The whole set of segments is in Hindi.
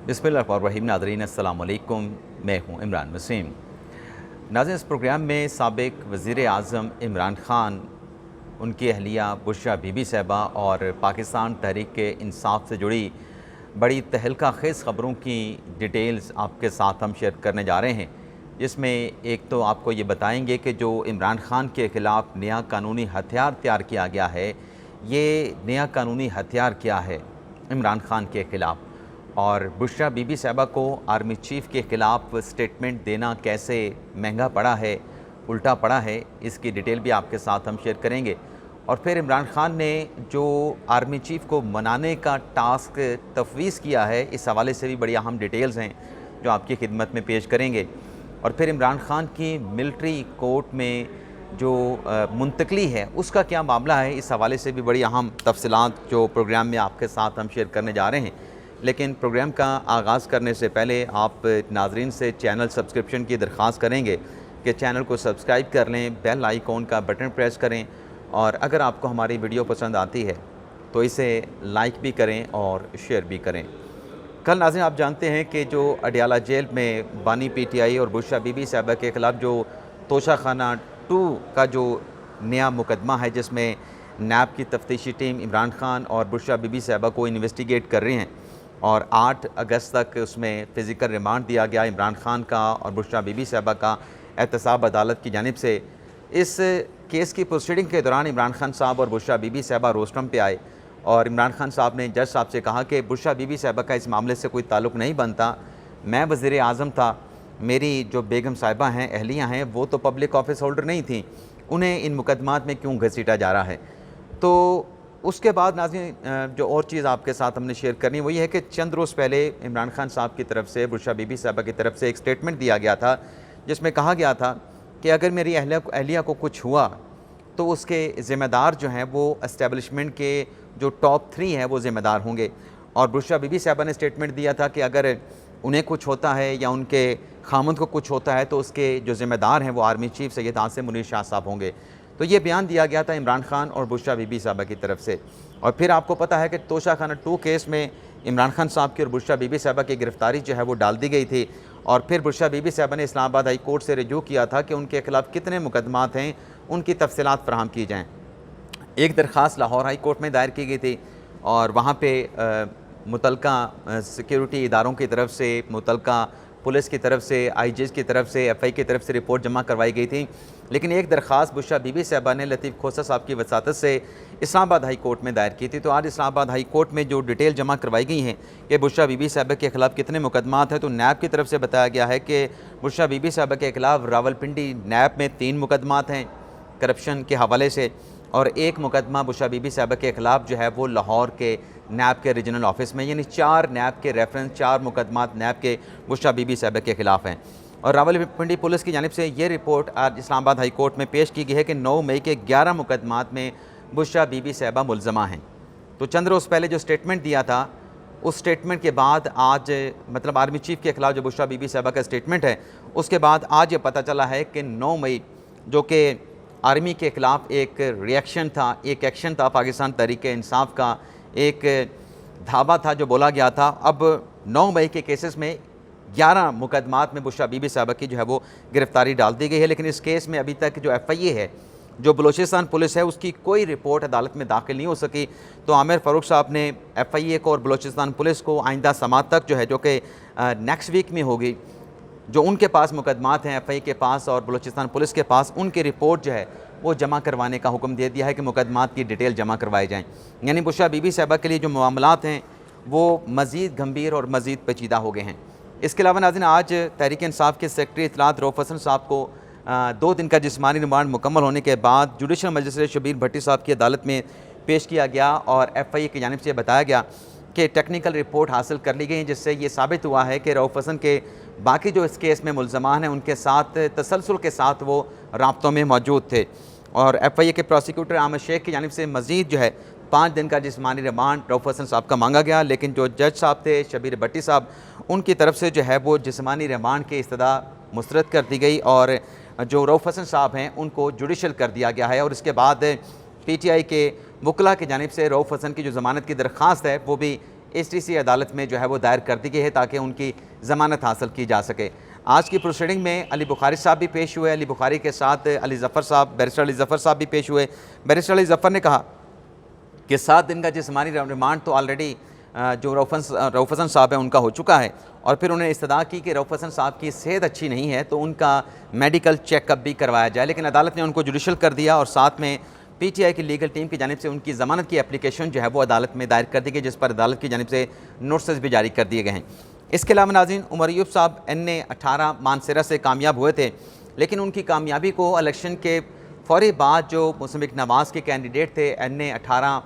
बिस्मिल्लाहिर्रहमानिर्रहीम। नाज़रीन अस्सलाम वालेकुम, मैं हूँ इमरान वसीम। नाज़रीन, इस प्रोग्राम में साबिक़ वज़ीर आज़म इमरान ख़ान, उनकी अहलिया बुशरा बीबी साहिबा और पाकिस्तान तहरीक इंसाफ से जुड़ी बड़ी तहलका खेज़ ख़बरों की डिटेल्स आपके साथ हम शेयर करने जा रहे हैं। जिसमें एक तो आपको ये बताएंगे कि जो इमरान ख़ान के ख़िलाफ़ नया कानूनी हथियार तैयार किया गया है, ये नया कानूनी हथियार क्या है इमरान ख़ान के ख़िलाफ़, और बुशरा बीबी साहिबा को आर्मी चीफ़ के ख़िलाफ़ स्टेटमेंट देना कैसे महंगा पड़ा है, उल्टा पड़ा है, इसकी डिटेल भी आपके साथ हम शेयर करेंगे। और फिर इमरान ख़ान ने जो आर्मी चीफ़ को मनाने का टास्क तफवीज़ किया है, इस हवाले से भी बड़ी अहम डिटेल्स हैं जो आपकी खिदमत में पेश करेंगे। और फिर इमरान ख़ान की मिलिट्री कोर्ट में जो मुंतकली है उसका क्या मामला है, इस हवाले से भी बड़ी अहम तफसीलात जो प्रोग्राम में आपके साथ हम शेयर करने जा रहे हैं। लेकिन प्रोग्राम का आगाज़ करने से पहले आप नाज़रीन से चैनल सब्सक्रिप्शन की दरख्वास्त करेंगे कि चैनल को सब्सक्राइब कर लें, बेल आइकॉन का बटन प्रेस करें, और अगर आपको हमारी वीडियो पसंद आती है तो इसे लाइक भी करें और शेयर भी करें। कल नाज़रीन, आप जानते हैं कि जो अडियाला जेल में बानी पीटीआई और बुशरा बीबी साहिबा के ख़िलाफ़ जो तोशाखाना 2 का जो नया मुकदमा है, जिसमें नैब की तफ्तीशी टीम इमरान ख़ान और बुशरा बीबी साहिबा को इन्वेस्टिगेट कर रही हैं, और 8 अगस्त तक उसमें फ़िज़िकल रिमांड दिया गया इमरान ख़ान का और बुशरा बीबी साहिबा का एहतसाब अदालत की जानिब से। इस केस की प्रोसीडिंग के दौरान इमरान ख़ान साहब और बुशरा बीबी साहिबा रोस्टरम पे आए, और इमरान ख़ान साहब ने जज साहब से कहा कि बुशरा बीबी साहिबा का इस मामले से कोई ताल्लुक़ नहीं बनता, मैं वज़ीर आज़म था, मेरी जो बेगम साहिबा हैं, अहलियाँ हैं, वो तो पब्लिक ऑफिस होल्डर नहीं थी, उन्हें इन मुकदमात में क्यों घसीटा जा रहा है। तो उसके बाद नाज़रीन, जो और चीज़ आपके साथ हमने शेयर करनी वही है कि चंद रोज़ पहले इमरान ख़ान साहब की तरफ से बुशरा बीबी साहिबा की तरफ से एक स्टेटमेंट दिया गया था, जिसमें कहा गया था कि अगर मेरी अहलिया को कुछ हुआ तो उसके ज़िम्मेदार जो हैं वो एस्टेब्लिशमेंट के जो टॉप 3 हैं वो ज़िम्मेदार होंगे। और बुशरा बीबी साहिबा ने स्टेटमेंट दिया था कि अगर उन्हें कुछ होता है या उनके खामद को कुछ होता है तो उसके जो ज़िम्मेदार हैं वो आर्मी चीफ़ सैयद आसिम मुनीर शाह साहब होंगे। तो ये बयान दिया गया था इमरान ख़ान और बुशरा बीबी साहिबा की तरफ से। और फिर आपको पता है कि तोशाखाना 2 केस में इमरान ख़ान साहब की और बुशरा बीबी साहिबा की गिरफ़्तारी जो है वो डाल दी गई थी, और फिर बुशरा बीबी साहिबा ने इस्लामाबाद हाई कोर्ट से रजू किया था कि उनके ख़िलाफ़ कितने मुकदमात हैं, उनकी तफसीलात फ़राहम की जाएँ। एक दरख्वास्त लाहौर हाई कोर्ट में दायर की गई थी, और वहाँ पे मुतलका सिक्योरिटी इदारों की तरफ से, मुतलका पुलिस की तरफ से, आईजीज़ की तरफ से, एफआई की तरफ से रिपोर्ट जमा करवाई गई थी। लेकिन एक दरख्वास्त बुशरा बीबी साहिबा ने लतीफ़ खोसा साहब की वसातत से इस्लामाबाद हाई कोर्ट में दायर की थी। तो आज इस्लामाबाद हाई कोर्ट में जो डिटेल जमा करवाई गई हैं कि बुशरा बीबी साहिबा के ख़िलाफ़ कितने मुकदमात हैं, तो नैब की तरफ से बताया गया है कि बुशरा बीबी साहिबा के ख़िलाफ़ रावलपिंडी नैब में 3 मुकदमात हैं करप्शन के हवाले से, और एक मुकदमा बुशरा बीबी साहिबा के ख़िलाफ़ जो है वो लाहौर के नैब के रीजनल ऑफिस में, यानी 4 नैब के रेफरेंस, 4 मुकदमात नैब के बुशरा बीबी साहिबा के ख़िलाफ़ हैं। और रावलपिंडी पुलिस की जानिब से ये रिपोर्ट आज इस्लामाबाद हाई कोर्ट में पेश की गई है कि 9 मई के 11 मुकदमात में बुशरा बीबी साहिबा मुलज़मा हैं। तो चंद रोज़ पहले जो स्टेटमेंट दिया था, उस स्टेटमेंट के बाद आज, मतलब आर्मी चीफ़ के ख़िलाफ़ जो बुशरा बीबी साहिबा का स्टेटमेंट है, उसके बाद आज ये पता चला है कि 9 मई जो कि आर्मी के ख़िलाफ़ एक रिएक्शन था, एक एक्शन था पाकिस्तान तहरीक इंसाफ का, एक धावा था जो बोला गया था। अब 9 मई के केसेस में 11 मुकदमात में बुशरा बीबी साहिबा की जो है वो गिरफ़्तारी डाल दी गई है। लेकिन इस केस में अभी तक जो एफआईए है, जो बलूचिस्तान पुलिस है, उसकी कोई रिपोर्ट अदालत में दाखिल नहीं हो सकी। तो आमिर फ़ारूक साहब ने एफआईए को और बलूचिस्तान पुलिस को आइंदा समात तक जो है, जो कि नेक्स्ट वीक में होगी, जो उनके पास मुकदमात हैं एफआईए के पास और बलूचिस्तान पुलिस के पास, उनकी रिपोर्ट जो है वो जमा करवाने का हुक्म दे दिया है कि मुकदमात की डिटेल जमा करवाई जाएँ। यानी बुशरा बीबी साहिबा के लिए जो मामलात हैं वो मज़ीद गंभीर और मज़ीद पेचीदा हो गए हैं। इसके अलावा नाज़रीन, आज तहरीक इंसाफ के सेक्रेटरी इत्तलात रऊफ़ हसन साहब को 2 दिन का जिस्मानी रिमांड मुकम्मल होने के बाद जुडिशल मजिस्ट्रेट शबीर भट्टी साहब की अदालत में पेश किया गया, और एफआईए की जानिब से बताया गया कि टेक्निकल रिपोर्ट हासिल कर ली गई, जिससे ये साबित हुआ है कि रऊफ़ हसन के बाकी जो इस केस में मुलज़मान हैं उनके साथ तसलसल के साथ वो राब्तों में मौजूद थे। और एफआईए के प्रोसिक्यूटर अहमद शेख की जानिब से मज़ीद जो है 5 दिन का जिस्मानी रिमांड रऊफ़ हसन साहब का मांगा गया, लेकिन जो जज साहब थे शबीर भट्टी साहब, उनकी तरफ से जो है वो जिस्मानी रिमांड की इस्तदा मुस्तरद कर दी गई, और जो रऊफ़ हसन साहब हैं उनको जुडिशल कर दिया गया है। और इसके बाद पीटीआई के वकला की जानिब से रऊफ़ हसन की जो ज़मानत की दरख्वास्त है वो भी HTC अदालत में जो है वो दायर कर दी गई है ताकि उनकी ज़मानत हासिल की जा सके। आज की प्रोसीडिंग में अली बुखारी साहब भी पेश हुए। अली बुखारी के साथ अली ज़फ़र साहब, बैरिस्टर अली ज़फ़र साहब भी पेश हुए। बैरिस्टर अली ज़फ़र ने कहा कि 7 दिन का जिस्मानी रिमांड तो ऑलरेडी जो रऊफ़ हसन साहब हैं उनका हो चुका है, और फिर उन्होंने इस्तदा की कि रऊफ़ हसन साहब की सेहत अच्छी नहीं है तो उनका मेडिकल चेकअप भी करवाया जाए, लेकिन अदालत ने उनको जुडिशल कर दिया और साथ में PTI की लीगल टीम की जानिब से उनकी ज़मानत की एप्लीकेशन जो है वो अदालत में दायर कर दी गई, जिस पर अदालत की जानिब से नोटिस भी जारी कर दिए गए हैं। इसके अलावा नाज़रीन, उमर अय्यूब साहब NA-18 मानसरा से कामयाब हुए थे, लेकिन उनकी कामयाबी को इलेक्शन के फ़ौरी बाद जो मुस्लिम नवाज़ के कैंडिडेट थे NA-18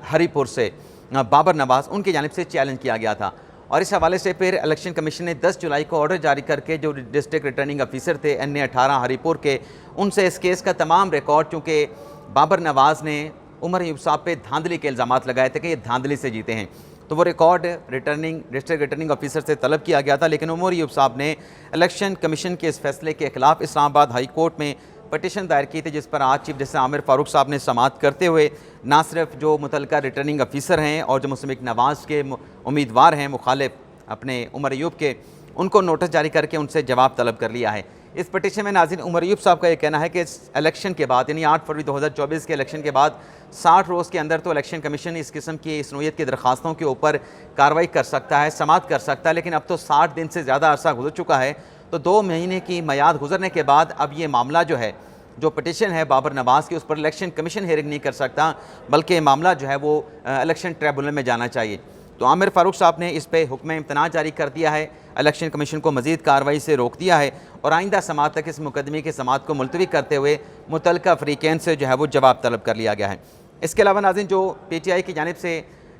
हरीपुर से बाबर नवाज़, उनकी जानिब से चैलेंज किया गया था, और इस हवाले से फिर इलेक्शन कमीशन ने 10 जुलाई को ऑर्डर जारी करके जो डिस्ट्रिक्ट रिटर्निंग ऑफिसर थे NA-18 हरीपुर के, उनसे इस केस का तमाम रिकॉर्ड, चूँकि बाबर नवाज़ ने उमर अय्यूब साहब पे धांधली के इल्ज़ामात लगाए थे कि ये धांधली से जीते हैं, तो वो रिकॉर्ड डिस्ट्रिक्ट रिटर्निंग ऑफिसर से तलब किया गया था। लेकिन उमर अय्यूब साहब ने इलेक्शन कमीशन के इस फैसले के खिलाफ इस्लामाबाद हाई कोर्ट में पटिशन दायर की थी, जिस पर आज चीफ जस्टिस आमिर फ़ारूक साहब ने समाअत करते हुए ना सिर्फ जो मुतल्लिका रिटर्निंग ऑफिसर हैं और जो मुस्लिम नवाज़ के उम्मीदवार हैं मुखालिफ अपने उमर अय्यूब के, उनको नोटिस जारी करके उनसे जवाब तलब कर लिया है। इस पटिशन में नाज़रीन उमर अय्यूब साहब का ये कहना है कि इस इलेक्शन के बाद यानी 8 फरवरी 2024 के इलेक्शन के बाद 60 रोज़ के अंदर तो इलेक्शन कमीशन इस किस्म की इस नोयत की दरख्वास्तों के ऊपर कार्रवाई कर सकता है, समाअत कर सकता है, लेकिन अब तो 60 दिन से ज़्यादा अरसा गुजर चुका है, तो 2 महीने की मियाद गुजरने के बाद अब ये मामला जो है, जो पटिशन है बाबर नवाज़ की, उस पर इलेक्शन कमीशन हेयरिंग नहीं कर सकता, बल्कि मामला जो है वो इलेक्शन ट्रिब्यूनल में जाना चाहिए। तो आमिर फ़ारूक साहब ने इस पर हुक्म इम्तना जारी कर दिया है, इलेक्शन कमीशन को मज़ीद कार्रवाई से रोक दिया है और आइंदा समाअत तक इस मुकदमे की समाअत को मुलतवी करते हुए मुतल्लिका फ़रीक़ैन से जो है वो जवाब तलब कर लिया गया है। इसके अलावा नाज़रीन, जो PTI की जानिब से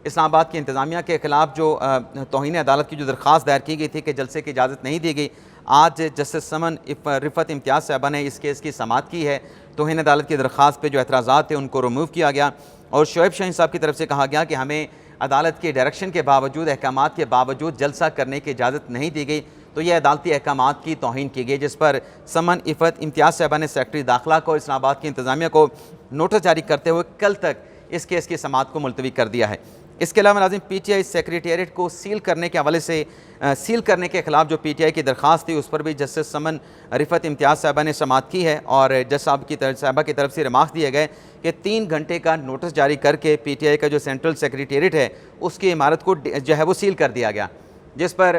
इस्लामाबाद की इंतज़ामिया के ख़िलाफ़ जो तौहीन अदालत की जो दरख्वास्त दायर की गई थी कि जलसे की इजाज़त नहीं दी गई, आज जस्टिस समन रिफ़त इम्तियाज़ साहबा ने इस केस की समाअत की है। तौहीन अदालत की दरख्वास्त पर जो एतराज़ात थे उनको रिमूव किया गया और शोएब शाहीन साहब की तरफ से कहा गया कि हमें अदालत के डायरेक्शन के बावजूद, अहकामात के बावजूद जलसा करने की इजाज़त नहीं दी गई, तो यह अदालती अहकामात की तौहीन की गई, जिस पर समन इफ़त इम्तियाज़ साहबा ने सेक्रेटरी दाखिला को इस्लामाबाद की इंतज़ामिया को नोटिस जारी करते हुए कल तक इस केस की समाअत को मुलतवी कर दिया है। इसके अलावा नाज़रीन, PTI सेक्रेटेरिएट को सील करने के हवाले से सील करने के ख़िलाफ़ जो PTI की दरख्वास्त थी उस पर भी जस्टिस समन रिफ़त इम्तियाज़ साहबा ने समाअत की है और जज साहबा की तरफ से रिमार्क्स दिए गए कि 3 घंटे का नोटिस जारी करके PTI का जो सेंट्रल सेक्रेटेरिएट है उसकी इमारत को जो है वो सील कर दिया गया, जिस पर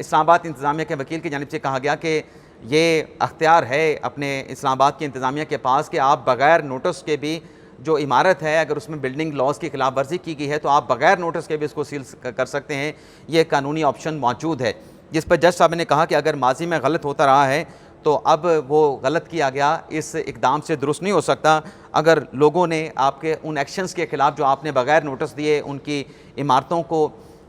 इस्लामाबाद इंतज़ामिया के वकील की जानिब से कहा गया कि ये अख्तियार है अपने इस्लामाबाद की इंतज़ामिया के पास कि आप बग़ैर नोटिस के भी जो इमारत है, अगर उसमें बिल्डिंग लॉज की खिलाफ वर्जी की गई है तो आप बग़ैर नोटिस के भी इसको सील कर सकते हैं, ये कानूनी ऑप्शन मौजूद है। जिस पर जज साहब ने कहा कि अगर माजी में गलत होता रहा है तो अब वो गलत किया गया इस इकदाम से दुरुस्त नहीं हो सकता। अगर लोगों ने आपके उन एक्शंस के ख़िलाफ़ जो आपने बग़ैर नोटिस दिए उनकी इमारतों को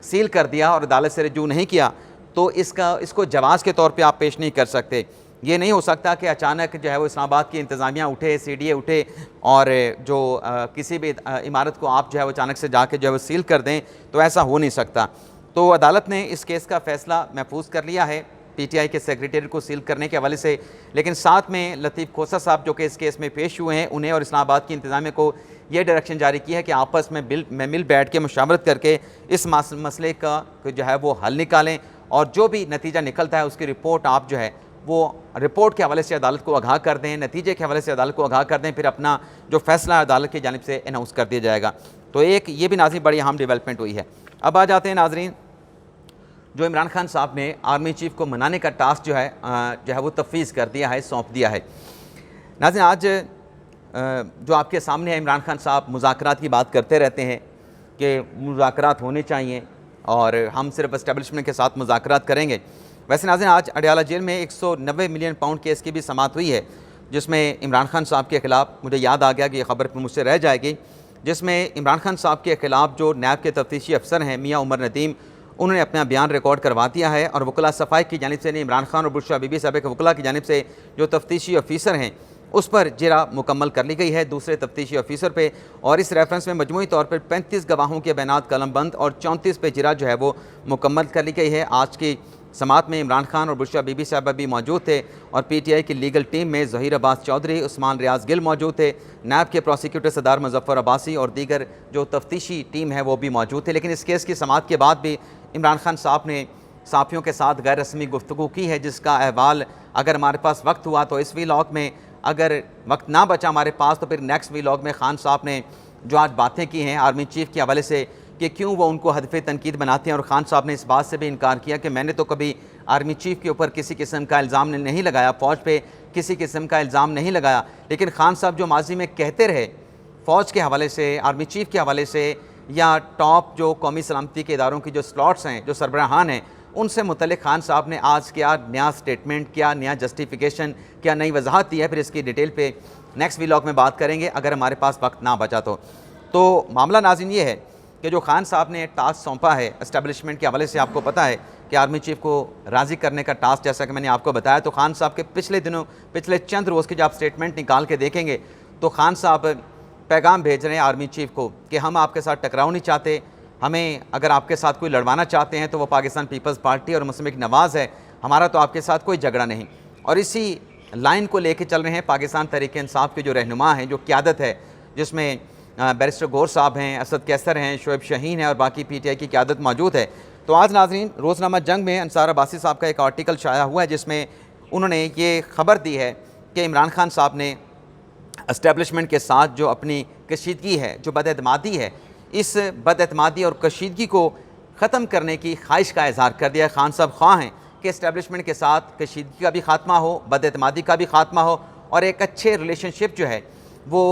सील कर दिया और अदालत से रजू नहीं किया, तो इसको जवाज़ के तौर पर आप पेश नहीं कर सकते। ये नहीं हो सकता कि अचानक जो है वो इस्लामाबाद की इंतज़ामिया उठे, CDA उठे और जो किसी भी इमारत को आप जो है वो अचानक से जाके जो है वो सील कर दें, तो ऐसा हो नहीं सकता। तो अदालत ने इस केस का फ़ैसला महफूज कर लिया है PTI के सेक्रेटेरिएट को सील करने के हवाले से, लेकिन साथ में लतीफ़ खोसा साहब जो कि इस केस में पेश हुए हैं, उन्हें और इस्लामाबाद की इंतज़ामिया को यह डायरेक्शन जारी की है कि आपस में मिल बैठ के मुशावरत करके इस मसले का जो है वो हल निकालें और जो भी नतीजा निकलता है उसकी रिपोर्ट आप जो है वो रिपोर्ट के हवाले से अदालत को आगाह कर दें, नतीजे के हवाले से अदालत को आगाह कर दें, फिर अपना जो फैसला अदालत की जानिब से अनाउंस कर दिया जाएगा। तो एक ये भी नाज़रीन बड़ी अहम डेवलपमेंट हुई है। अब आ जाते हैं नाज़रीन, जो इमरान खान साहब ने आर्मी चीफ को मनाने का टास्क जो है वो तफवीज़ कर दिया है, सौंप दिया है। नाज़रीन, आज जो आपके सामने है, इमरान खान साहब मुज़ाकरात की बात करते रहते हैं कि मुज़ाकरात होने चाहिए और हम सिर्फ एस्टेब्लिशमेंट के साथ मुज़ाकरात करेंगे। वैसे नाज़रीन, आज अडयाला जेल में 190 मिलियन पाउंड केस की भी समाअत हुई है, जिसमें इमरान खान साहब के ख़िलाफ़, मुझे याद आ गया कि ये ख़बर मुझसे रह जाएगी, जिसमें इमरान खान साहब के ख़िलाफ़ जो नैब के तफ्तीशी अफसर हैं मियाँ उमर नदीम, उन्होंने अपना बयान रिकॉर्ड करवा दिया है और वकला सफ़ाई की जानिब से इमरान खान और बुशरा बीबी साहब के वकला की जानिब से जो तफ्तीशी ऑफिसर हैं उस पर जिरा मुकम्मल कर ली गई है दूसरे तफ्तीशी ऑफिसर पे, और इस रेफरेंस में मजमूई तौर पर 35 गवाहों के बयानात कलमबंद और 34 पे जिरा जो है वो मुकम्मल कर ली गई है। आज की समात में इमरान खान और बुशरा बीबी साहबा भी मौजूद थे और PTI की लीगल टीम में ज़हीर अब्बास चौधरी, उस्मान रियाज गिल मौजूद थे, नैब के प्रोसिक्यूटर सरदार मुजफ्फर अब्बासी और दीगर जो तफ्तीशी टीम है वो भी मौजूद थे। लेकिन इस केस की समात के बाद भी इमरान खान साहब ने साफ़ियों के साथ गैर रस्मी गुफ्तगू की है, जिसका अहवाल अगर हमारे पास वक्त हुआ तो इस वीलॉग में, अगर वक्त ना बचा हमारे पास तो फिर नेक्स्ट वीलॉग में खान साहब ने जो आज बातें की हैं आर्मी चीफ़ के हवाले से कि क्यों वो उनको हदफ़ तनकीद बनाते हैं, और खान साहब ने इस बात से भी इनकार किया कि मैंने तो कभी आर्मी चीफ़ के ऊपर किसी किस्म का इल्ज़ाम नहीं लगाया, फ़ौज पे किसी किस्म का इल्ज़ाम नहीं लगाया। लेकिन खान साहब जो माजी में कहते रहे फ़ौज के हवाले से, आर्मी चीफ़ के हवाले से या टॉप जो कौमी सलामती के इदारों की जो स्लॉट्स हैं, जो सरबराहान हैं, उनसे मुतल्लिक़ खान साहब ने आज क्या नया स्टेटमेंट, क्या नया जस्टिफिकेशन, क्या नई वजाहत दी है, फिर इसकी डिटेल पे नेक्स्ट व्लॉग में बात करेंगे अगर हमारे पास वक्त ना बचा तो मामला नाज़रीन ये है कि जो खान साहब ने टास्क सौंपा है एस्टेब्लिशमेंट के हवाले से, आपको पता है कि आर्मी चीफ़ को राज़ी करने का टास्क, जैसा कि मैंने आपको बताया, तो खान साहब के पिछले चंद रोज़ के जब आप स्टेटमेंट निकाल के देखेंगे तो खान साहब पैगाम भेज रहे हैं आर्मी चीफ़ को कि हम आपके साथ टकराव नहीं चाहते, हमें अगर आपके साथ कोई लड़वाना चाहते हैं तो वो पाकिस्तान पीपल्स पार्टी और मुस्लिम लीग नवाज़ है, हमारा तो आपके साथ कोई झगड़ा नहीं। और इसी लाइन को लेके चल रहे हैं पाकिस्तान तहरीक इंसाफ के जो रहनुमा हैं, जो क़यादत है, जिसमें बैरिस्टर गौर साहब हैं, असद कैसर हैं, शोएब शाहीन है और बाकी PTI की क़यादत मौजूद है। तो आज नाज़रीन रोज़नामा जंग में अंसार अब्बासी साहब का एक आर्टिकल शाया हुआ है जिसमें उन्होंने ये ख़बर दी है कि इमरान खान साहब ने एस्टेब्लिशमेंट के साथ जो अपनी कशीदगी है, जो बदएतमादी है, इस बदएतमादी और कशीदगी को ख़त्म करने की ख्वाहिश का इज़हार कर दिया। खान साहब ख्वाह हैं कि एस्टेब्लिशमेंट के साथ कशीदगी का भी ख़ात्मा हो, बदएतमादी का भी ख़ात्मा हो और एक अच्छे रिलेशनशिप जो है वो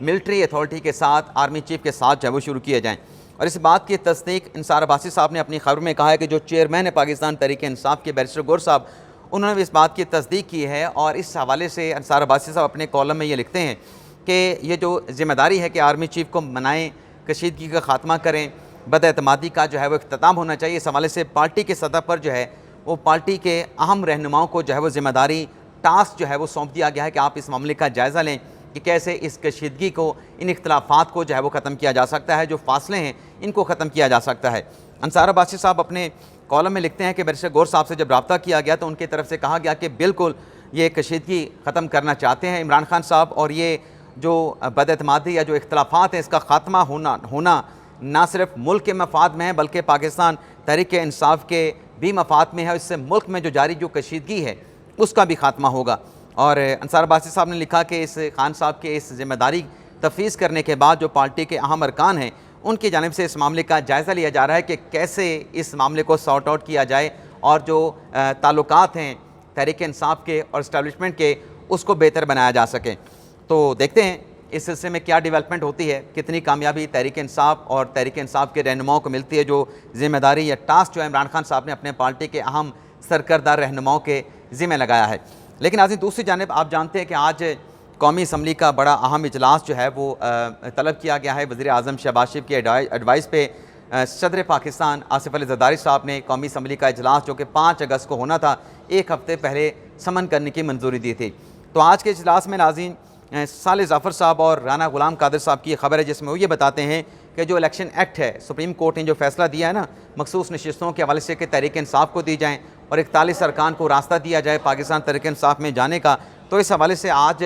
मिलिट्री अथॉरिटी के साथ, आर्मी चीफ़ के साथ जो है वो शुरू किए जाएँ। और इस बात की तस्दीक अंसार अब्बासी साहब ने अपनी खबर में कहा है कि जो चेयरमैन है पाकिस्तान तहरीक इंसाफ के बैरिस्टर गौर साहब, उन्होंने भी इस बात की तस्दीक की है। और इस हवाले से अंसार अब्बासी साहब अपने कॉलम में ये लिखते हैं कि ये जो ज़िम्मेदारी है कि आर्मी चीफ़ को मनाएं, कशीदगी का ख़ात्मा करें, बदएतमादी का जो है वो इख्तिताम होना चाहिए। इस हवाले से पार्टी के सतह पर जो है वो पार्टी के अहम रहनुमाओं को जो है वो ज़िम्मेदारी, टास्क जो है वो सौंप दिया गया है कि आप इस मामले का जायज़ा लें कि कैसे इस कशीदगी को, इन इख्तिलाफ़ात को जो है वो ख़त्म किया जा सकता है, जो फासले हैं इनको ख़त्म किया जा सकता है। अंसार अब्बासी साहब अपने कॉलम में लिखते हैं कि बैरिस्टर गौर साहब से जब रब्ता किया गया तो उनकी तरफ से कहा गया कि बिल्कुल ये कशीदगी ख़त्म करना चाहते हैं इमरान खान साहब, और ये जो बदएतमादी या जो इख्तिलाफ़ात हैं इसका ख़ात्मा होना ना सिर्फ मुल्क के मफाद में है बल्कि पाकिस्तान तहरीक इंसाफ के भी मफाद में है। इससे मुल्क में जो जारी जो कशीदगी है उसका भी ख़ात्मा होगा। और अंसार अब्बासी साहब ने लिखा कि इस खान साहब के इस ज़िम्मेदारी तफवीज़ करने के बाद जो पार्टी के अहम अरकान हैं उनकी जानिब से इस मामले का जायज़ा लिया जा रहा है कि कैसे इस मामले को सॉर्ट आउट किया जाए और जो ताल्लुकात हैं तहरीक इंसाफ के और इस्टेब्लिशमेंट के उसको बेहतर बनाया जा सके। तो देखते हैं इस सिलसिले में क्या डेवलपमेंट होती है, कितनी कामयाबी तहरीक इंसाफ और तहरीक इंसाफ के रहनुमाओं को मिलती है, जो ज़िम्मेदारी या टास्क जो है इमरान खान साहब ने अपने पार्टी के अहम सरकर्दार रहनुमाओं के ज़िम्मे लगाया है। लेकिन आज दूसरी जानिब आप जानते हैं कि आज कौमी असम्बली का बड़ा अहम इजलास जो है वो तलब किया गया है। वज़ीर आज़म शहबाज शरीफ की एडवाइस पे सदर पाकिस्तान आसिफ अली ज़रदारी साहब ने कौमी असम्बली का इजलास जो कि 5 अगस्त को होना था, एक हफ़्ते पहले समन करने की मंजूरी दी थी। तो आज के इजलास में नाज़रीन साले ज़फ़र साहब और राना गुलाम कादिर साहब की खबर है जिसमें वो ये बताते हैं कि जो इलेक्शन एक्ट है, सुप्रीम कोर्ट ने जो फैसला दिया है ना मखसूस नशिस्तों के हवाले से कि तहरीक इंसाफ को दी जाएँ और 41 अरकान को रास्ता दिया जाए पाकिस्तान तहरीक इंसाफ में जाने का, तो इस हवाले से आज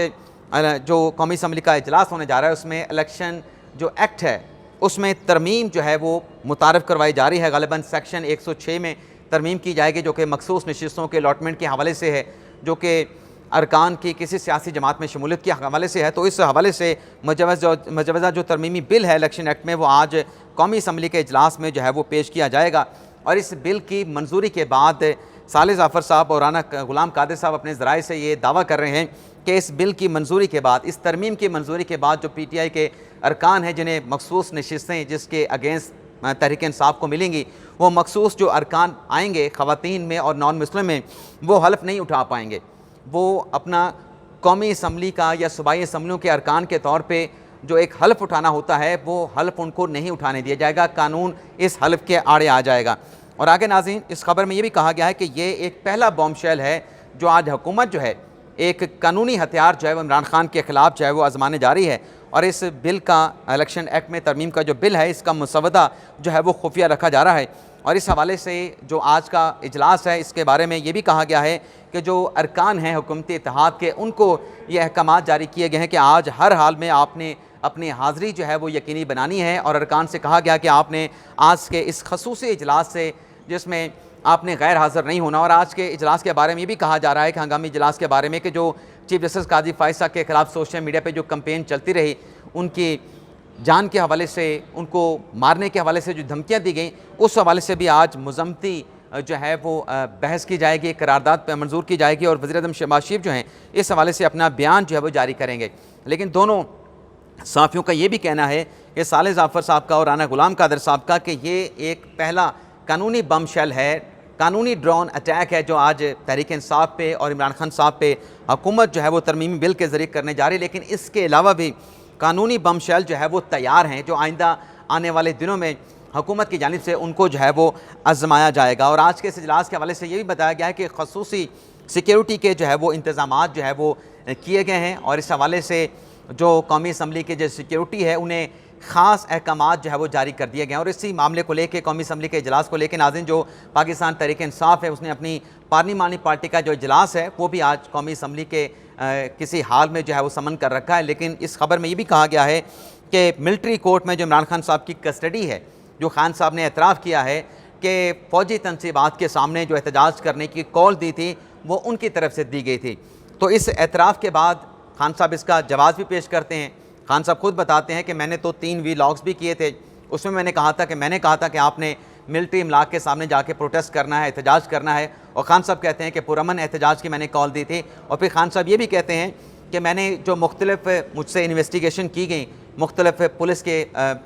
जो कौमी असम्बली का इजलास होने जा रहा है उसमें इलेक्शन जो एक्ट है उसमें तरमीम जो है वो मुतारफ़ करवाई जा रही है। ग़ालिबन सेक्शन 106 में तरमीम की जाएगी जो कि मखसूस नशिस्तों के अलॉटमेंट के हवाले से है, जो कि अरकान की किसी सियासी जमात में शमूलियत के हवाले से है। तो इस हवाले से मुजवज़ा जो तरमीमी बिल है इलेक्शन एक्ट में वो आज कौमी असम्बली के इजलास में जो है वो पेश किया जाएगा। और इस बिल की मंजूरी के बाद साले ज़फ़र साहब और राना गुलाम कादिर साहब अपने ज़राए से ये दावा कर रहे हैं कि इस बिल की मंजूरी के बाद, इस तरमीम की मंजूरी के बाद जो PTI के अरकान हैं जिन्हें मखसूस नशिस्तें जिसके अगेंस्ट तहरीक इंसाफ को मिलेंगी, वो मखसूस जो अरकान आएंगे ख़वातीन में और नॉन मुस्लिम में, वो हल्फ नहीं उठा पाएंगे। वो अपना कौमी असम्बली का या सूबाई असम्बलियों के अरकान के तौर पर जो एक हल्फ उठाना होता है वो हल्फ उनको नहीं उठाने दिया जाएगा, कानून इस हल्फ के आड़े आ जाएगा। और आगे नाज़रीन इस खबर में ये भी कहा गया है कि ये एक पहला बॉम्बशेल है जो आज हुकूमत जो है एक कानूनी हथियार जो है वो इमरान खान के ख़िलाफ़ जो है वो आजमाने जा रही है। और इस बिल का इलेक्शन एक्ट में तरमीम का जो बिल है इसका मुसवदा जो है वो खुफिया रखा जा रहा है। और इस हवाले से जो आज का इजलास है इसके बारे में ये भी कहा गया है कि जो अरकान हैं हुकूमती इत्तेहाद के, उनको ये अहकामात जारी किए गए हैं कि आज हर हाल में आपने अपनी हाज़िरी जो है वो यकीनी बनानी है। और अरकान से कहा गया कि आपने आज के इस खसूसी इजलास से, जिसमें आपने गैर हाज़िर नहीं होना। और आज के इजलास के बारे में ये भी कहा जा रहा है कि हंगामी इजलास के बारे में कि जो चीफ जस्टिस काजी फ़ाइज़ साहब के ख़िलाफ़ सोशल मीडिया पर जो कंपेन चलती रही, उनकी जान के हवाले से, उनको मारने के हवाले से जो धमकियाँ दी गई, उस हवाले से भी आज मुज़म्मती जो है वो बहस की जाएगी, करारदाद पर मंजूर की जाएगी और वज़ीर-ए-आज़म शहबाज शरीफ जो हैं इस हवाले से अपना बयान जो है वो जारी करेंगे। लेकिन दोनों साफ़ियों का ये भी कहना है कि साले जाफ़र साहब का और राना गुलाम कादर साहब का कि ये एक पहला कानूनी बम शेल है, कानूनी ड्रोन अटैक है जो आज तहरीक इंसाफ पे और इमरान खान साहब पे हुकूमत जो है वो तरमीमी बिल के ज़रिए करने जा रही है। लेकिन इसके अलावा भी कानूनी बम शेल जो है वो तैयार हैं, जो आइंदा आने वाले दिनों में हुकूमत की जानिब से उनको जो है वो आजमाया जाएगा। और आज के इस इजलास के हवाले से ये भी बताया गया है कि खसूसी सिक्योरिटी के जो है वो इंतज़ामात जो है वो किए गए हैं और इस हवाले से जो कौमी असम्बली की जो सिक्योरिटी है उन्हें ख़ास अहकामात जो है वो जारी कर दिए गए हैं। और इसी मामले को लेकर, कौमी असम्बली के इजलास को लेकर, नाज़रीन जो पाकिस्तान तहरीक इंसाफ है उसने अपनी पार्लिमानी पार्टी का जो इजलास है वो भी आज कौमी असम्बली के किसी हाल में जो है वो समन कर रखा है। लेकिन इस खबर में ये भी कहा गया है कि मिलिट्री कोर्ट में जो इमरान खान साहब की कस्टडी है, जो खान साहब ने एतराफ़ किया है कि फ़ौजी तनसीबात के सामने जो एहतजाज करने की कॉल दी थी वो उनकी तरफ से दी गई थी। तो इस एतराफ़ के बाद खान साहब इसका जवाब भी पेश करते हैं। खान साहब खुद बताते हैं कि मैंने तो 3 वीलॉग्स भी किए थे, उसमें मैंने कहा था कि आपने मिलिट्री इमलाक के सामने जाके प्रोटेस्ट करना है, एहतजाज करना है। और खान साहब कहते हैं कि पुरअमन एहतजाज की मैंने कॉल दी थी। और फिर खान साहब ये भी कहते हैं कि मैंने जो मुख्तलिफ मुझसे इन्वेस्टिगेशन की गई मुख्तलिफ पुलिस के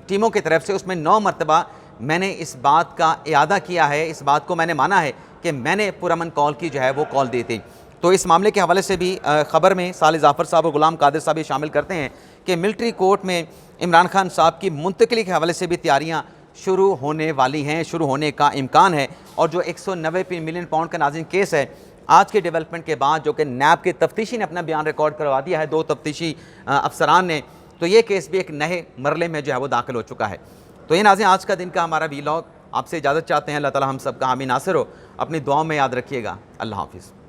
टीमों की तरफ से, उसमें 9 मरतबा मैंने इस बात का इयादा किया है, इस बात को मैंने माना है कि मैंने पुरअमन कॉल की जो है वो कॉल दी थी। तो इस मामले के हवाले से भी ख़बर में साले जाफ़र साहब और गुलाम कादिर साहब ये शामिल करते हैं कि मिलिट्री कोर्ट में इमरान खान साहब की मुंतकली के हवाले से भी तैयारियाँ शुरू होने वाली हैं, शुरू होने का इम्कान है। और जो 190 मिलियन पाउंड का नाज़रीन केस है, आज के डेवलपमेंट के बाद जो कि नैब के तफ्तीशी ने अपना बयान रिकॉर्ड करवा दिया है, 2 तफ्तीशी अफसरान ने, तो ये केस भी एक नए मरले में जो है वो दाखिल हो चुका है। तो ये नाज़रीन आज का दिन का हमारा वीलॉग, आपसे इजाज़त चाहते हैं। अल्लाह ताला हम सब का हामी नासिर हो। अपनी दुआओं में याद रखिएगा। अल्लाह हाफ़िज़।